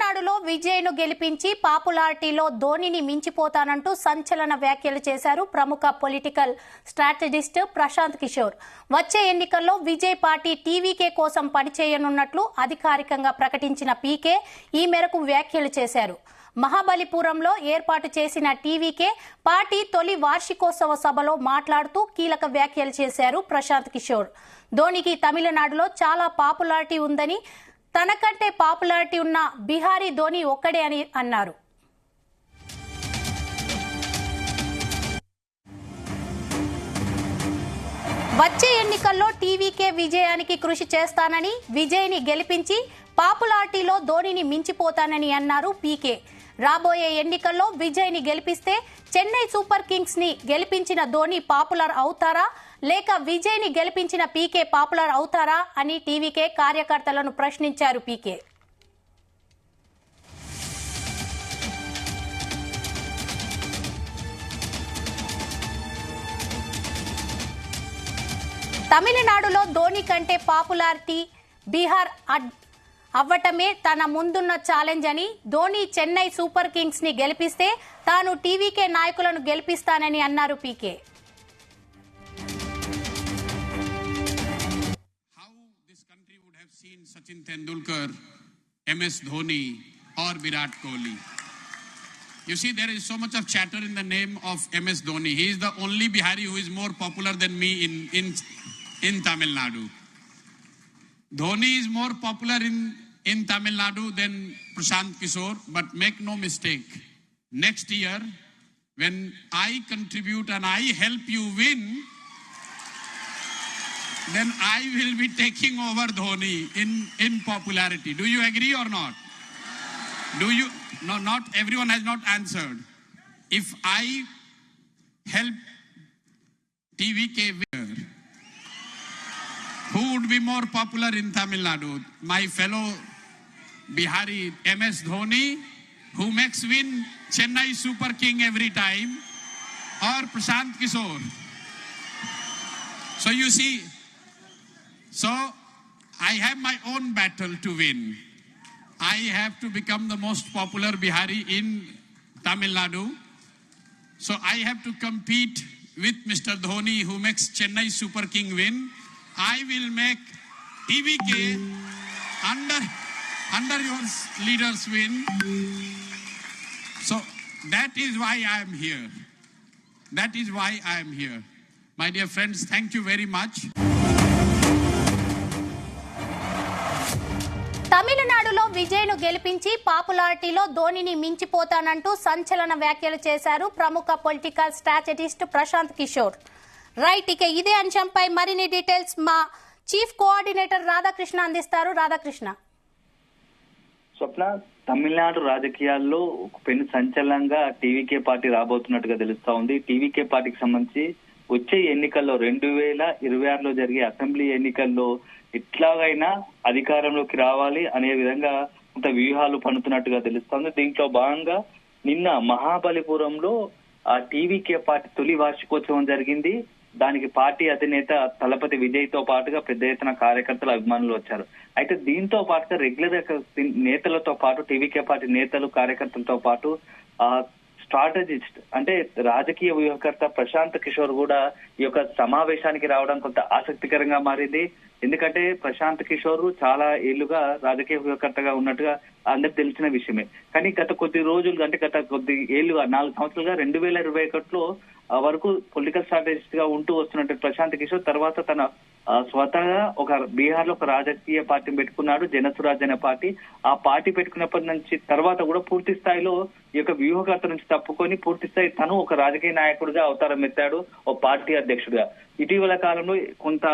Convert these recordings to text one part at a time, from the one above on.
తమిళనాడులో విజయ్ను గెలిపించి పాపులారిటీలో ధోనిని మించిపోతానంటూ సంచలన వ్యాఖ్యలు చేశారు ప్రముఖ పొలిటికల్ స్ట్రాటజిస్ట్ ప్రశాంత్ కిషోర్. వచ్చే ఎన్నికల్లో విజయ్ పార్టీ టీవీకే కోసం పనిచేయనున్నట్లు అధికారికంగా ప్రకటించిన పీకే ఈ మేరకు వ్యాఖ్యలు చేశారు. మహాబలిపురంలో ఏర్పాటు చేసిన టీవీకే పార్టీ తొలి వార్షికోత్సవ సభలో మాట్లాడుతూ కీలక వ్యాఖ్యలు చేశారు ప్రశాంత్ కిషోర్. ధోనికి తమిళనాడులో చాలా పాపులారిటీ ఉందని, తనకంటే పాపులారిటీ ఉన్న బిహారీ ధోని ఒక్కడే అని అన్నారు. వచ్చే ఎన్నికల్లో టీవీకే విజయానికి కృషి చేస్తానని, విజయ్ని గెలిపించి పాపులారిటీలో ధోనిని మించిపోతానని అన్నారు పీకే. రాబోయే ఎన్నికల్లో విజయ్ని గెలిపిస్తే చెన్నై సూపర్ కింగ్స్ ని గెలిపించిన ధోని పాపులర్ అవుతారా, లేక విజయ్ని గెలిపించిన పీకే పాపులర్ అవుతారా అని టీవీకే కార్యకర్తలను ప్రశ్నించారు పీకే. తమిళనాడులో ధోని కంటే పాపులారిటీ బీహార్ అవ్వటమే తన ముందున్న ఛాలెంజ్ అని, ధోని చెన్నై సూపర్ కింగ్స్ ని గెలిపిస్తే తాను టీవీకే నాయకులను గెలిపిస్తానని అన్నారు పీకే. Sachin Tendulkar, MS Dhoni or Virat Kohli. You see, there is so much of chatter in the name of MS Dhoni. He is the only Bihari who is more popular than me in Tamil Nadu. Dhoni is more popular in Tamil Nadu than Prashant Kishore, but make no mistake, next year when I contribute and I help you win, then I will be taking over Dhoni in popularity. Do you agree or not? Do you? No, not everyone has not answered. If I help TVK win, who would be more popular in Tamil Nadu? My fellow Bihari MS Dhoni, who makes win Chennai Super King every time, or Prashant Kishore? So you see, so I have my own battle to win. I have to become the most popular Bihari in Tamil Nadu. So I have to compete with Mr. Dhoni, who makes Chennai Super King win. I will make TVK under your leaders win. So that is why I am here. That is why I am here. My dear friends, thank you very much. తమిళనాడులో విజయ్ను గెలిపించి పాపులారిటీలో ధోనిని మించిపోతానంటూ సంచలన వ్యాఖ్యలు చేశారు ప్రముఖ political strategist Prashant Kishor. Right, ఇక ఇదే అంశంపై మరిన్ని డీటెయిల్స్ మా చీఫ్ కోఆర్డినేటర్ రాధాకృష్ణ అందిస్తారు. రాధాకృష్ణ. స్వప్న, తమిళనాడు రాజకీయాల్లో పెను సంచలనంగా టీవీకే పార్టీ రాబోతున్నట్టుగా తెలుస్తా ఉంది. టీవీకే పార్టీకి సంబంధించి వచ్చే ఎన్నికల్లో 2026లో జరిగే అసెంబ్లీ ఎన్నికల్లో ఎట్లాగైనా అధికారంలోకి రావాలి అనే విధంగా కొంత వ్యూహాలు పన్నుతున్నట్టుగా తెలుస్తోంది. దీంట్లో భాగంగా నిన్న మహాబలిపురంలో ఆ టీవీకే పార్టీ తొలి వార్షికోత్సవం జరిగింది. దానికి పార్టీ అధినేత తలపతి విజయ్ తో పాటుగా పెద్ద ఎత్తున కార్యకర్తలు, అభిమానులు వచ్చారు. అయితే దీంతో పాటుగా రెగ్యులర్ నేతలతో పాటు టీవీకే పార్టీ నేతలు, కార్యకర్తలతో పాటు ఆ స్ట్రాటజిస్ట్ అంటే రాజకీయ వ్యూహకర్త ప్రశాంత్ కిషోర్ కూడా ఈ యొక్క సమావేశానికి రావడం కొంత ఆసక్తికరంగా మారింది. ఎందుకంటే ప్రశాంత్ కిషోర్ చాలా ఏళ్లుగా రాజకీయ వ్యూహకర్తగా ఉన్నట్టుగా అందరికి తెలిసిన విషయమే. కానీ గత కొద్ది ఏళ్లుగా 4 సంవత్సరాలుగా 2021లో వరకు పొలిటికల్ స్ట్రాటజిస్ట్ గా ఉంటూ వస్తున్నట్టు ప్రశాంత్ కిషోర్ తర్వాత తన స్వతహాగా ఒక బీహార్ లో ఒక రాజకీయ పార్టీని పెట్టుకున్నాడు, జనసురాజ్ అనే పార్టీ. ఆ పార్టీ పెట్టుకున్నప్పటి నుంచి తర్వాత కూడా పూర్తి స్థాయిలో ఈ యొక్క వ్యూహకర్త నుంచి తప్పుకొని పూర్తి స్థాయి తను ఒక రాజకీయ నాయకుడిగా అవతారం ఎత్తాడు, ఓ పార్టీ అధ్యక్షుడిగా. ఇటీవల కాలంలో కొంత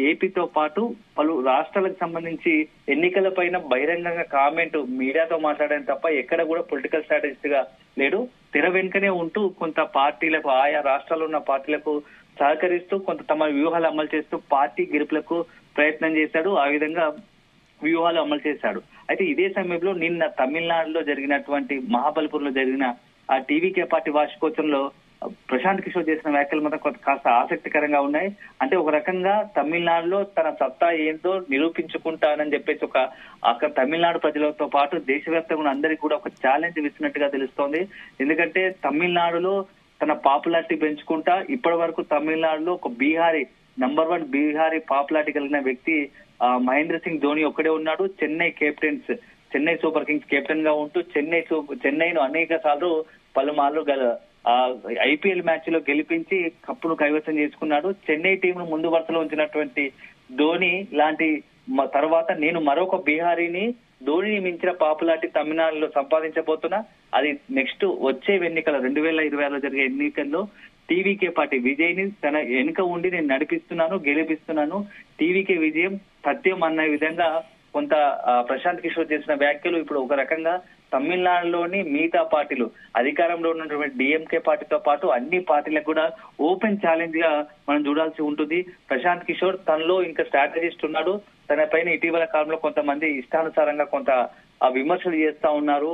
ఏపీతో పాటు పలు రాష్ట్రాలకు సంబంధించి ఎన్నికల పైన బహిరంగంగా కామెంట్ మీడియాతో మాట్లాడడం తప్ప ఎక్కడ కూడా పొలిటికల్ స్ట్రాటజిస్ట్ గా లేడు. తెర వెనుకనే ఉంటూ కొంత పార్టీలకు, ఆయా రాష్ట్రాల్లో ఉన్న పార్టీలకు సహకరిస్తూ కొంత తమ వ్యూహాలు అమలు చేస్తూ పార్టీ గెలుపులకు ప్రయత్నం చేశాడు. ఆ విధంగా వ్యూహాలు అమలు చేశాడు. అయితే ఇదే సమయంలో నిన్న తమిళనాడులో జరిగినటువంటి మహాబలిపురంలో జరిగిన ఆ టీవీకే పార్టీ వార్షికోత్సవంలో ప్రశాంత్ కిషోర్ చేసిన వ్యాఖ్యలు మాత్రం కాస్త ఆసక్తికరంగా ఉన్నాయి. అంటే ఒక రకంగా తమిళనాడులో తన సత్తా ఏందో నిరూపించుకుంటానని చెప్పేసి అక్కడ తమిళనాడు ప్రజలతో పాటు దేశవ్యాప్తంగా అందరికీ కూడా ఒక ఛాలెంజ్ ఇస్తున్నట్టుగా తెలుస్తోంది. ఎందుకంటే తమిళనాడులో తన పాపులారిటీ పెంచుకుంటా ఇప్పటి వరకు తమిళనాడులో ఒక నంబర్ 1 బీహారీ పాపులారిటీ కలిగిన వ్యక్తి మహేంద్ర సింగ్ ధోని ఒక్కడే ఉన్నాడు. చెన్నై సూపర్ కింగ్స్ కెప్టెన్ గా ఉంటూ చెన్నైను అనేక సార్లు పలుమార్లు ఐపీఎల్ మ్యాచ్ లో గెలిపించి కప్పును కైవసం చేసుకున్నాడు. చెన్నై టీంను ముందు వరుసలో ఉంచినటువంటి ధోని లాంటి తర్వాత నేను మరొక బీహారీని ధోనిని మించిన పాపులారిటీ తమిళనాడులో సంపాదించబోతున్నా. అది నెక్స్ట్ వచ్చే ఎన్నికల 2026లో జరిగే ఎన్నికల్లో టీవీకే పార్టీ విజయ్ ని తన వెనుక ఉండి నేను నడిపిస్తున్నాను, గెలిపిస్తున్నాను, టీవీకే విజయం సత్యం అన్న విధంగా కొంత ప్రశాంత్ కిషోర్ చేసిన వ్యాఖ్యలు ఇప్పుడు ఒక రకంగా తమిళనాడులోని మిగతా పార్టీలు అధికారంలో ఉన్నటువంటి డిఎంకే పార్టీతో పాటు అన్ని పార్టీలకు కూడా ఓపెన్ ఛాలెంజ్ గా మనం చూడాల్సి ఉంటుంది. ప్రశాంత్ కిషోర్ తనలో ఇంకా స్ట్రాటజిస్ట్ ఉన్నాడు. తన పైన ఇటీవల కాలంలో కొంతమంది ఇష్టానుసారంగా కొంత విమర్శలు చేస్తా ఉన్నారు.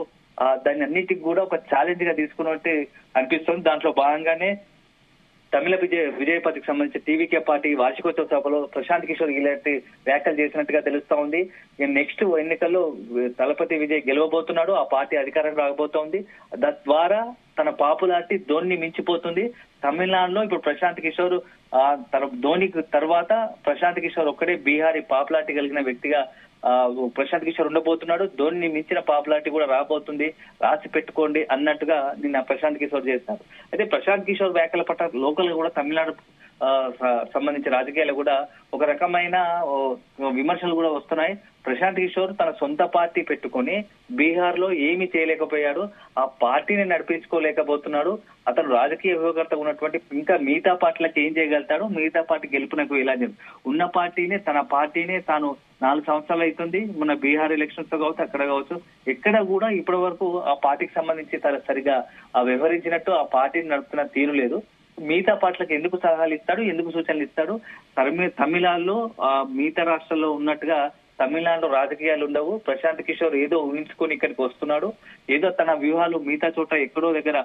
దాన్ని అన్నిటికి కూడా ఒక ఛాలెంజ్ గా తీసుకున్నట్టు అనిపిస్తుంది. దాంట్లో భాగంగానే తమిళ విజయపతికి సంబంధించి టీవీకే పార్టీ వార్షికోత్సవ సభలో ప్రశాంత్ కిషోర్ ఇలాంటి వ్యాఖ్యలు చేసినట్టుగా తెలుస్తా ఉంది. నెక్స్ట్ ఎన్నికల్లో తలపతి విజయ్ గెలవబోతున్నాడు, ఆ పార్టీ అధికారం రాబోతోంది. తద్వారా తన పాపులారిటీ ధోని మించిపోతుంది. తమిళనాడులో ఇప్పుడు ప్రశాంత్ కిషోర్ ధోని తర్వాత ప్రశాంత్ కిషోర్ ఒక్కడే బీహారీ పాపులారిటీ కలిగిన వ్యక్తిగా ప్రశాంత్ కిషోర్ ఉండబోతున్నాడు. ధోనిని మించిన పాపులారిటీ కూడా రాబోతుంది, రాసి పెట్టుకోండి అన్నట్టుగా నిన్న ప్రశాంత్ కిషోర్ చేశారు. అయితే ప్రశాంత్ కిషోర్ వ్యాఖ్యల పట్ల లోకల్ గా కూడా తమిళనాడు సంబంధించిన రాజకీయాలు కూడా ఒక రకమైన విమర్శలు కూడా వస్తున్నాయి. ప్రశాంత్ కిషోర్ తన సొంత పార్టీ పెట్టుకొని బీహార్ లో ఏమీ చేయలేకపోయాడు, ఆ పార్టీని నడిపించుకోలేకపోతున్నాడు. అతను రాజకీయ వ్యూహకర్త ఉన్నటువంటి ఇంకా మిగతా పార్టీలకు ఏం చేయగలుగుతాడు, మిగతా పార్టీ గెలుపునకు ఇలా ఉన్న పార్టీని తన పార్టీనే తాను 4 సంవత్సరాలు అవుతుంది. మన బీహార్ ఎలక్షన్స్ లో కావచ్చు, అక్కడ కావచ్చు, ఎక్కడ కూడా ఇప్పటి వరకు ఆ పార్టీకి సంబంధించి సరిగా వ్యవహరించినట్టు ఆ పార్టీని నడుపుతున్న తీరు లేదు. మిగతా పార్టీలకు ఎందుకు సలహాలు ఇస్తాడు, ఎందుకు సూచనలు ఇస్తాడు? తమిళనాడులో మిగతా రాష్ట్రాల్లో ఉన్నట్టుగా తమిళనాడులో రాజకీయాలు ఉండవు. ప్రశాంత్ కిషోర్ ఏదో ఊహించుకొని ఇక్కడికి వస్తున్నాడు, ఏదో తన వ్యూహాలు మిగతా చోట ఎక్కడో దగ్గర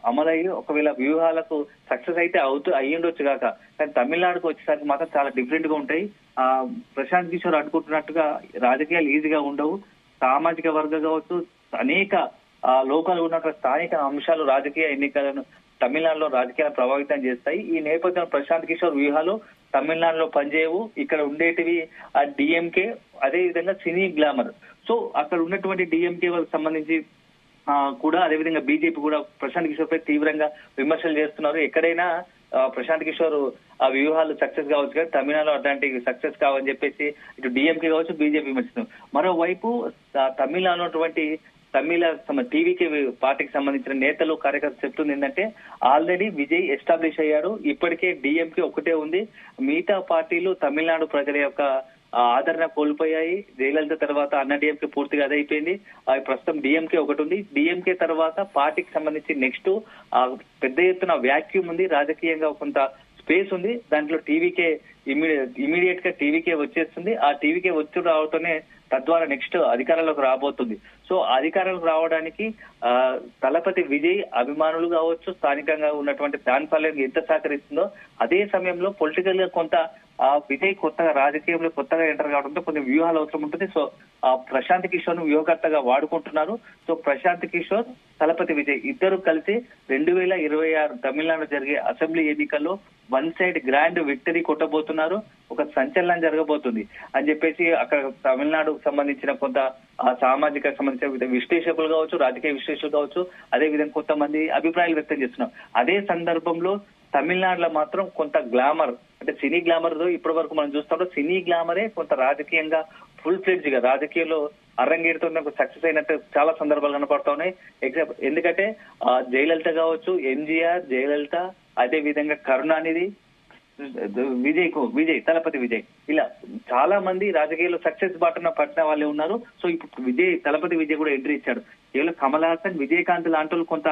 అమలయ్యి ఒకవేళ వ్యూహాలకు సక్సెస్ అయితే అయ్యుండొచ్చు కాక, కానీ తమిళనాడుకు వచ్చేసరికి మాత్రం చాలా డిఫరెంట్ గా ఉంటాయి. ప్రశాంత్ కిషోర్ అనుకుంటున్నట్టుగా రాజకీయాలు ఈజీగా ఉండవు. సామాజిక వర్గం కావచ్చు, అనేక లోకల్ ఉన్నటువంటి స్థానిక అంశాలు రాజకీయ ఎన్నికలను తమిళనాడులో రాజకీయాలను ప్రభావితం చేస్తాయి. ఈ నేపథ్యంలో ప్రశాంత్ కిషోర్ వ్యూహాలు తమిళనాడులో పనిచేయవు. ఇక్కడ ఉండేటివి ఆ డిఎంకే, అదే విధంగా సినీ గ్లామర్. సో అక్కడ ఉన్నటువంటి డిఎంకే వాళ్ళకి సంబంధించి కూడా అదేవిధంగా బీజేపీ కూడా ప్రశాంత్ కిషోర్ పై తీవ్రంగా విమర్శలు చేస్తున్నారు. ఎక్కడైనా ప్రశాంత్ కిషోర్ ఆ వ్యూహాలు సక్సెస్ కావచ్చు, కానీ తమిళనాడులో అట్లాంటి సక్సెస్ కావని చెప్పేసి ఇటు డిఎంకే కావచ్చు, బీజేపీ విమర్శిస్తున్నారు. మరోవైపు తమిళనాడులో ఉన్నటువంటి టీవీకే పార్టీకి సంబంధించిన నేతలు కార్యకర్తలు చెప్తుంది ఏంటంటే ఆల్రెడీ విజయ్ ఎస్టాబ్లిష్ అయ్యాడు, ఇప్పటికే డిఎంకే ఒకటే ఉంది, మిగతా పార్టీలు తమిళనాడు ప్రజల యొక్క ఆదరణ కోల్పోయాయి. జయలలిత తర్వాత అన్న డిఎంకే పూర్తిగా అదైపోయింది. ప్రస్తుతం డిఎంకే ఒకటి ఉంది. డిఎంకే తర్వాత పార్టీకి సంబంధించి నెక్స్ట్ పెద్ద ఎత్తున వ్యాక్యూమ్ ఉంది, రాజకీయంగా కొంత స్పేస్ ఉంది. దాంట్లో టీవీకే ఇమీడియట్ గా టీవీకే వచ్చేస్తుంది. ఆ టీవీకే వచ్చి రావడంతోనే తద్వారా నెక్స్ట్ అధికారంలోకి రాబోతుంది. సో అధికారంలోకి రావడానికి తలపతి విజయ్ అభిమానులు కావచ్చు, స్థానికంగా ఉన్నటువంటి దానిపల్లెకి ఎంత సహకరిస్తుందో, అదే సమయంలో పొలిటికల్ గా కొంత విజయ్ కొత్తగా రాజకీయంలో కొత్తగా ఎంటర్ కావడంతో కొన్ని వ్యూహాలు అవసరం ఉంటుంది. సో ప్రశాంత్ కిషోర్ ను వ్యూహకర్తగా వాడుకుంటున్నారు. సో ప్రశాంత్ కిషోర్, తలపతి విజయ్ ఇద్దరు కలిసి 2026 తమిళనాడు జరిగే అసెంబ్లీ ఎన్నికల్లో వన్ సైడ్ గ్రాండ్ విక్టరీ కొట్టబోతున్నారు. ఒక సంచలనం జరగబోతుంది అని చెప్పేసి అక్కడ తమిళనాడుకు సంబంధించిన కొంత సామాజిక సంబంధించిన విశ్లేషకులు కావచ్చు, రాజకీయ విశ్లేషకులు కావచ్చు, అదే విధంగా కొంతమంది అభిప్రాయాలు వ్యక్తం చేస్తున్నారు. అదే సందర్భంలో తమిళనాడులో మాత్రం కొంత గ్లామర్, అంటే సినీ గ్లామర్ ఇప్పటి వరకు మనం చూస్తాం, సినీ గ్లామరే కొంత రాజకీయంగా ఫుల్ ఫ్లెడ్జ్ గా రాజకీయాల్లో అరంగేడుతో సక్సెస్ అయినట్టు చాలా సందర్భాలు కనపడతా ఉన్నాయి. ఎందుకంటే జయలలిత కావచ్చు, ఎంజీఆర్, జయలలిత, అదే విధంగా కరుణానిధి, విజయ్ తలపతి విజయ్ ఇలా చాలా మంది రాజకీయాల్లో సక్సెస్ బాటన పట్టిన వాళ్ళే ఉన్నారు. సో ఇప్పుడు తలపతి విజయ్ కూడా ఎంట్రీ ఇచ్చాడు. కేవలం కమల్ హాసన్, విజయకాంత్ లాంటి వాళ్ళు కొంత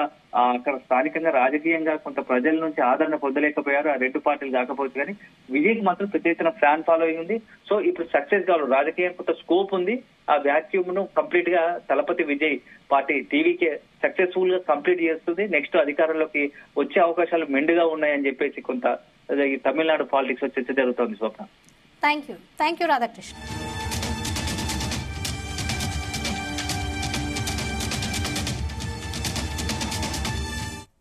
అక్కడ స్థానికంగా రాజకీయంగా కొంత ప్రజల నుంచి ఆదరణ పొందలేకపోయారు ఆ రెండు పార్టీలు కాకపోవచ్చు, కానీ విజయ్కి మాత్రం పెద్ద ఎత్తున ఫ్యాన్ ఫాలోయింగ్ ఉంది. సో ఇప్పుడు సక్సెస్ కావాలి, రాజకీయం కొంత స్కోప్ ఉంది. ఆ వ్యాక్యూమ్ ను కంప్లీట్ గా Thalapathy Vijay party TVK successful గా కంప్లీట్ చేస్తుంది. నెక్స్ట్ అధికారంలోకి వచ్చే అవకాశాలు మెండుగా ఉన్నాయని చెప్పేసి కొంత ఈ తమిళనాడు పాలిటిక్స్ వచ్చేసి జరుగుతోంది. స్వప్న, థ్యాంక్ యూ రాధాకృష్ణ.